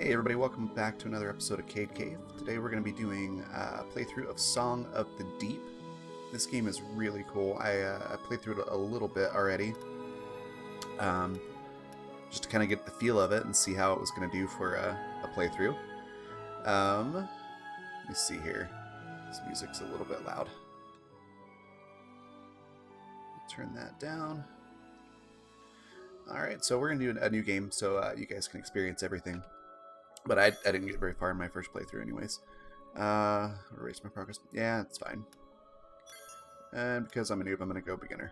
Hey everybody, welcome back to another episode of Cade Cave. Today we're going to be doing a playthrough of Song of the Deep. This game is really cool. I played through it a little bit already, just to kind of get the feel of it and see how it was going to do for a playthrough. Let me see here. This music's a little bit loud. Turn that down. Alright, so we're going to do a new game so you guys can experience everything. But I didn't get very far in my first playthrough anyways. Erase my progress. Yeah, it's fine. And because I'm a noob, I'm going to go beginner.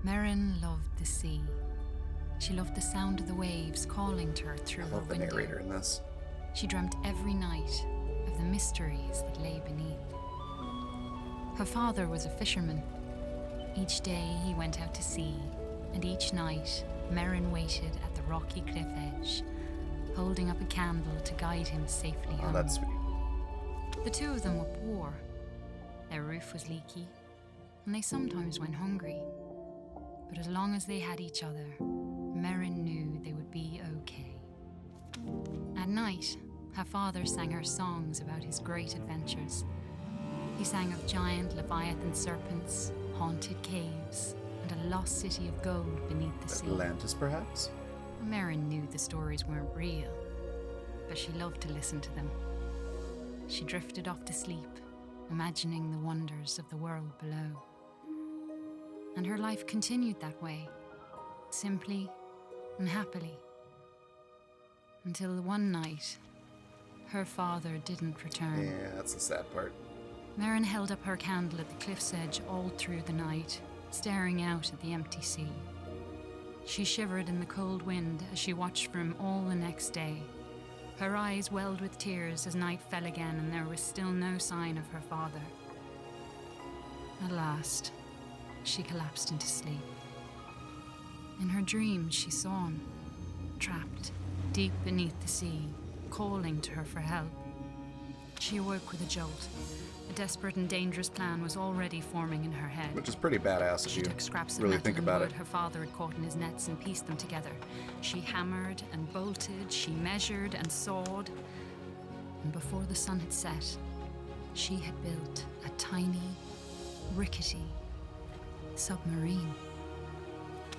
Meryn loved the sea. She loved the sound of the waves calling to her through her window. I love the narrator in this. She dreamt every night of the mysteries that lay beneath. Her father was a fisherman. Each day he went out to sea, and each night Meryn waited at the rocky cliff edge, holding up a candle to guide him safely home. Oh, that's sweet. The two of them were poor. Their roof was leaky, and they sometimes went hungry. But as long as they had each other, Meryn knew they would be okay. At night, her father sang her songs about his great adventures. He sang of giant Leviathan serpents, haunted caves, and a lost city of gold beneath the sea. Atlantis, perhaps? Meryn knew the stories weren't real, but she loved to listen to them. She drifted off to sleep, imagining the wonders of the world below. And her life continued that way, simply and happily. Until one night, her father didn't return. Yeah, that's the sad part. Meryn held up her candle at the cliff's edge all through the night, staring out at the empty sea. She shivered in the cold wind as she watched for him all the next day. Her eyes welled with tears as night fell again and there was still no sign of her father. At last, she collapsed into sleep. In her dreams, she saw him, trapped deep beneath the sea, calling to her for help. She awoke with a jolt. A desperate and dangerous plan was already forming in her head. Which is pretty badass if she you took scraps of really metal think and about wood it. her father had caught in his nets and pieced them together. She hammered and bolted, she measured and sawed. And before the sun had set, she had built a tiny, rickety submarine.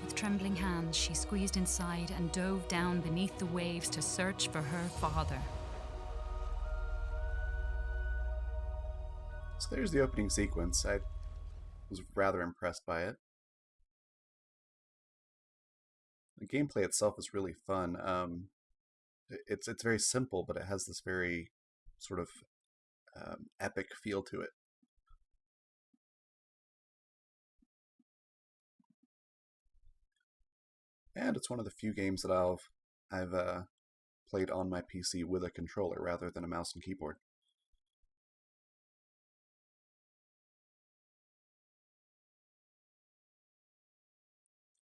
With trembling hands, she squeezed inside and dove down beneath the waves to search for her father. So there's the opening sequence. I was rather impressed by it. The gameplay itself is really fun. It's very simple, but it has this very sort of epic feel to it. And it's one of the few games that I've played on my PC with a controller rather than a mouse and keyboard.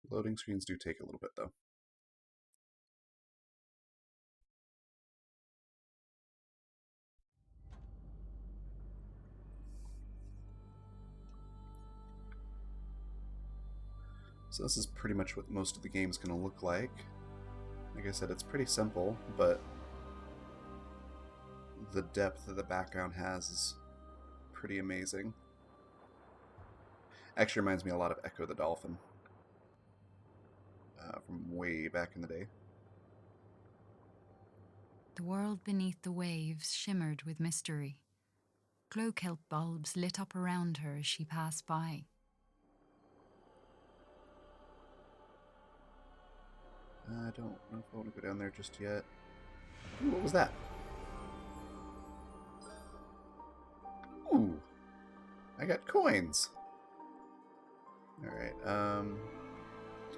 Loading screens do take a little bit, though. So this is pretty much what most of the game's going to look like. Like I said, it's pretty simple, but the depth that the background has is pretty amazing. Actually reminds me a lot of Echo the Dolphin from way back in the day. The world beneath the waves shimmered with mystery. Glow-kelp bulbs lit up around her as she passed by. I don't know if I want to go down there just yet. Ooh, what was that? Ooh, I got coins. Alright,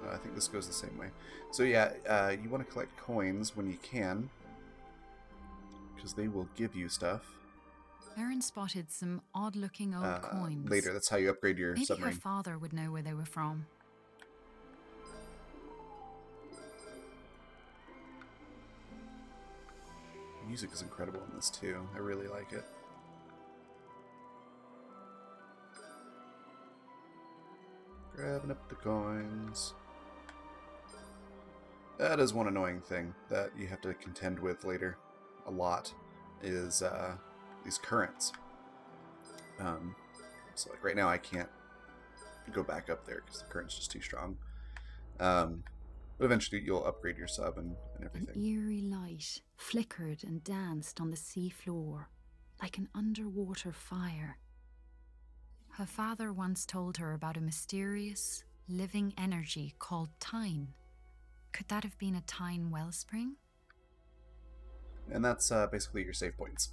I think this goes the same way. So yeah, you want to collect coins when you can, because they will give you stuff. Meryn spotted some odd-looking old coins. Later, that's how you upgrade your submarine. Maybe her father would know where they were from. The music is incredible in this too. I really like it. Grabbing up the coins. That is one annoying thing that you have to contend with later a lot, is these currents. So like right now I can't go back up there because the current's just too strong. But eventually you'll upgrade your sub and everything. An eerie light flickered and danced on the sea floor, like an underwater fire. Her father once told her about a mysterious, living energy called Tyne. Could that have been a Tyne wellspring? And that's basically your save points.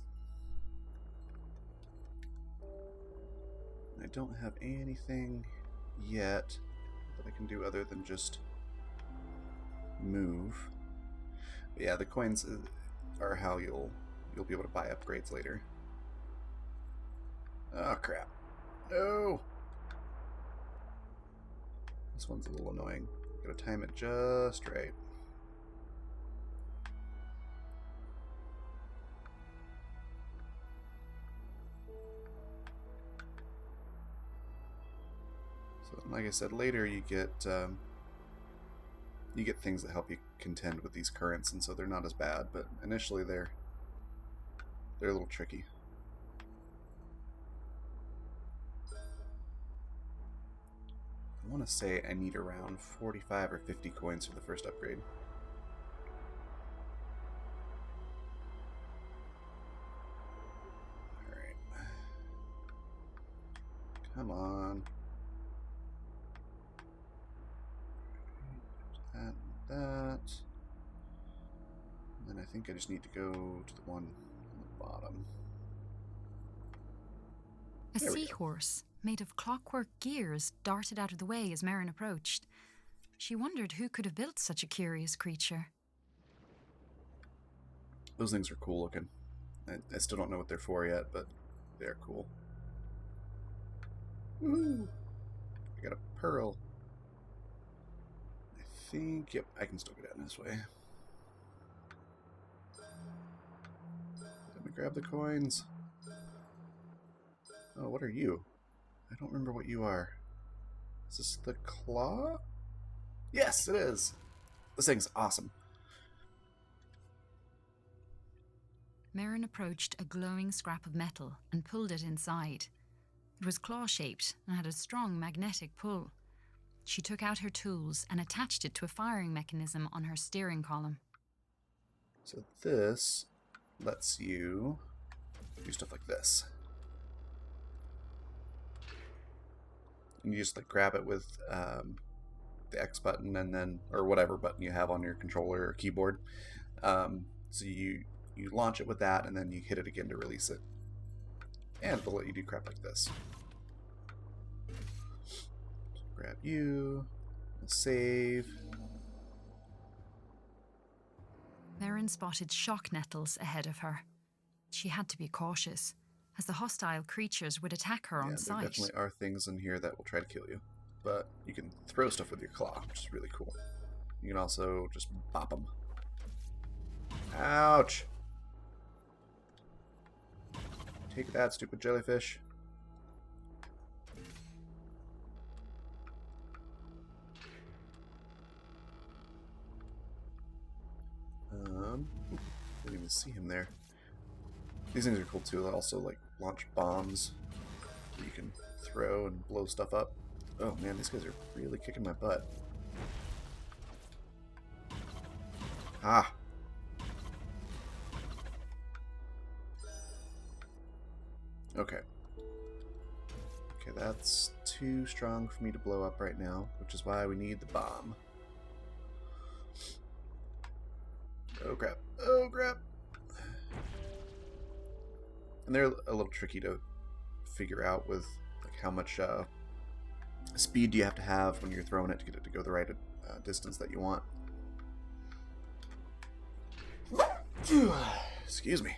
I don't have anything yet that I can do other than just move. But yeah, the coins are how you'll be able to buy upgrades later. Oh crap. No! This one's a little annoying. Gotta time it just right. So, like I said, later you get things that help you contend with these currents, and so they're not as bad. But initially, they're a little tricky. I want to say I need around 45 or 50 coins for the first upgrade. Alright. Come on. That. And then I think I just need to go to the one on the bottom. A seahorse made of clockwork gears darted out of the way as Merrin approached. She wondered who could have built such a curious creature. Those things are cool looking. I still don't know what they're for yet, but they're cool. Woo! I got a pearl. I think, yep, I can still get out this way. Let me grab the coins. Oh, what are you? I don't remember what you are. Is this the claw? Yes, it is. This thing's awesome. Merrin approached a glowing scrap of metal and pulled it inside. It was claw-shaped and had a strong magnetic pull. She took out her tools and attached it to a firing mechanism on her steering column. So this lets you do stuff like this. And you just like grab it with the X button and then, or whatever button you have on your controller or keyboard. So you launch it with that and then you hit it again to release it. And it'll let you do crap like this. So grab you, we'll save. Merrin spotted shock nettles ahead of her. She had to be cautious, as the hostile creatures would attack her on sight. There definitely are things in here that will try to kill you. But you can throw stuff with your claw, which is really cool. You can also just bop them. Ouch! Take that, stupid jellyfish. Didn't even see him there. These things are cool too. They also like launch bombs that you can throw and blow stuff up. Oh man, these guys are really kicking my butt. Ah! Okay. Okay, that's too strong for me to blow up right now, which is why we need the bomb. Oh crap. Oh crap. And they're a little tricky to figure out with like how much speed do you have to have when you're throwing it to get it to go the right distance that you want. Excuse me.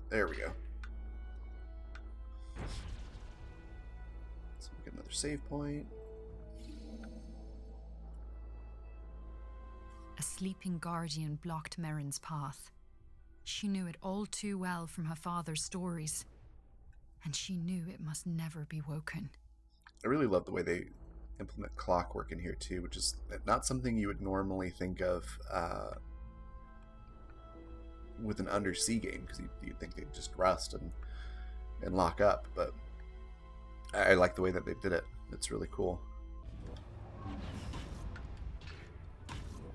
There we go. So we get another save point. A sleeping guardian blocked Merrin's path. She knew it all too well from her father's stories, and she knew it must never be woken. I really love the way they implement clockwork in here too, which is not something you would normally think of with an undersea game, because you'd think they'd just rust and lock up, but I like the way that they did it. It's really cool.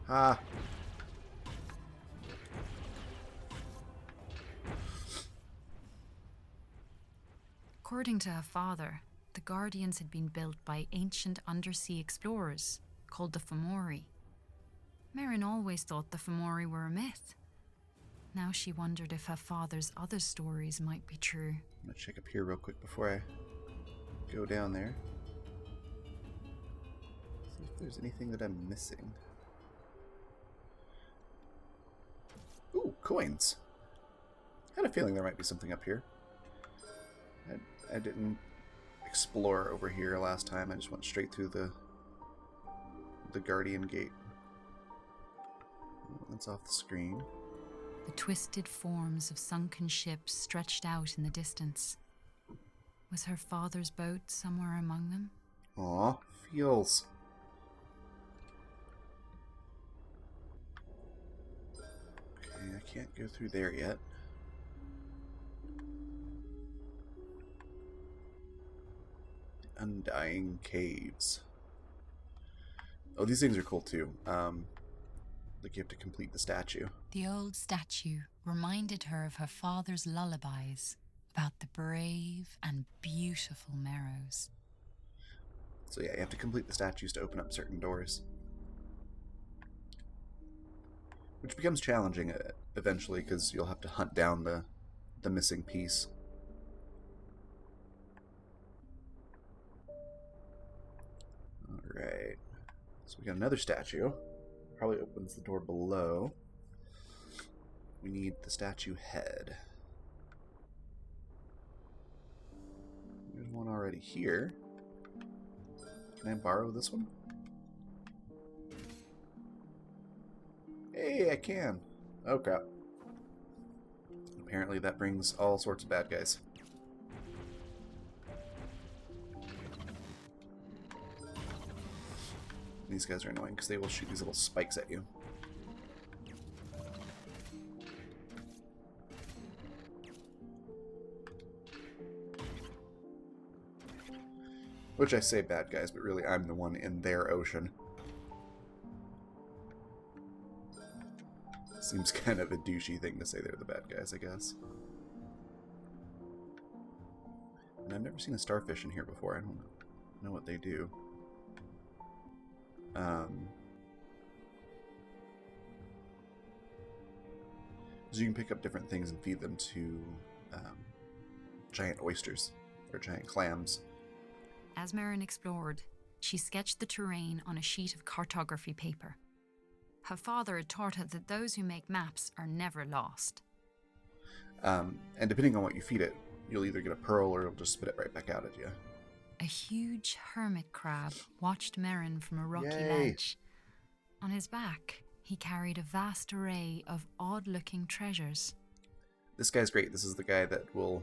Ah. According to her father, the Guardians had been built by ancient undersea explorers called the Fomori. Merrin always thought the Fomori were a myth. Now she wondered if her father's other stories might be true. I'm going to check up here real quick before I go down there. See if there's anything that I'm missing. Ooh, coins. I had a feeling there might be something up here. I didn't explore over here last time. I just went straight through the Guardian Gate. That's off the screen. The twisted forms of sunken ships stretched out in the distance. Was her father's boat somewhere among them? Aw, feels. Okay, I can't go through there yet. Undying Caves. Oh, these things are cool too. Like you have to complete the statue. The old statue reminded her of her father's lullabies about the brave and beautiful Merrows. So yeah, you have to complete the statues to open up certain doors. Which becomes challenging eventually, because you'll have to hunt down the missing piece. Alright. So we got another statue. Probably opens the door below. We need the statue head. There's one already here. Can I borrow this one? Hey, I can. Oh crap. Apparently that brings all sorts of bad guys. These guys are annoying because they will shoot these little spikes at you. Which I say bad guys, but really I'm the one in their ocean. Seems kind of a douchey thing to say they're the bad guys, I guess. And I've never seen a starfish in here before. I don't know what they do. So you can pick up different things and feed them to giant oysters or giant clams. As Merrin explored, she sketched the terrain on a sheet of cartography paper. Her father had taught her that those who make maps are never lost. And depending on what you feed it, you'll either get a pearl or it'll just spit it right back out at you. A huge hermit crab watched Merrin from a rocky Yay. ledge. On his back, he carried a vast array of odd-looking treasures. This guy's great. This is the guy that will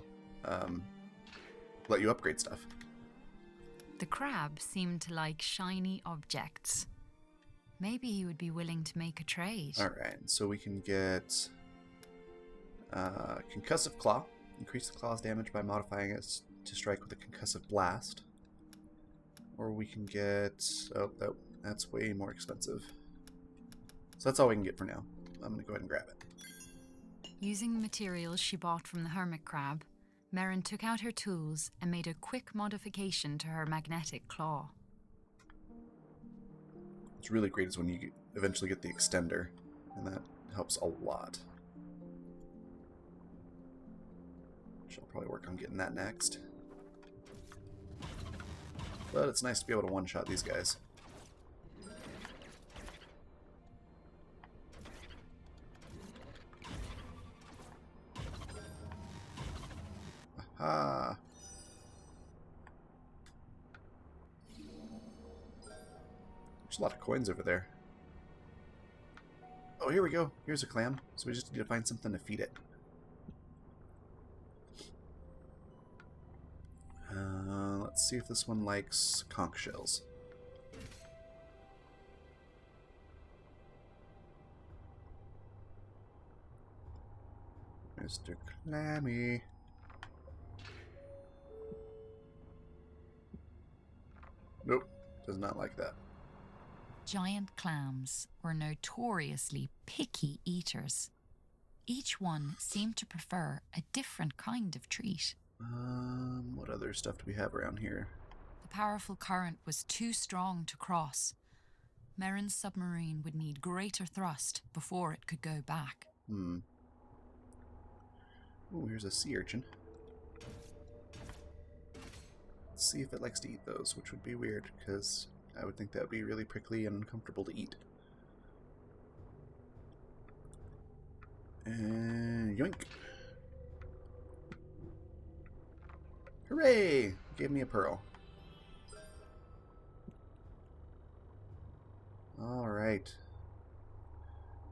let you upgrade stuff. The crab seemed to like shiny objects. Maybe he would be willing to make a trade. Alright, so we can get Concussive Claw. Increase the claw's damage by modifying it to strike with a concussive blast. Or we can get... Oh, that's way more expensive. So that's all we can get for now. I'm going to go ahead and grab it. Using the materials she bought from the hermit crab, Merrin took out her tools and made a quick modification to her magnetic claw. What's really great is when you eventually get the extender, and that helps a lot. Which I'll probably work on getting that next. But it's nice to be able to one-shot these guys. Aha! There's a lot of coins over there. Oh, here we go. Here's a clam. So we just need to find something to feed it. Let's see if this one likes conch shells. Mr. Clammy. Nope, does not like that. Giant clams were notoriously picky eaters. Each one seemed to prefer a different kind of treat. What other stuff do we have around here? The powerful current was too strong to cross. Merrin's submarine would need greater thrust before it could go back. Oh, here's a sea urchin. Let's see if it likes to eat those, which would be weird, because I would think that would be really prickly and uncomfortable to eat. And yoink! Hooray! Gave me a pearl. Alright.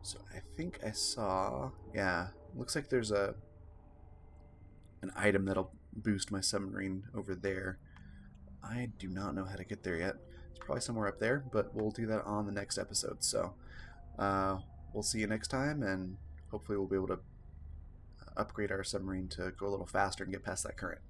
So I think I saw... Yeah, looks like there's an item that'll boost my submarine over there. I do not know how to get there yet. It's probably somewhere up there, but we'll do that on the next episode. So we'll see you next time, and hopefully we'll be able to upgrade our submarine to go a little faster and get past that current.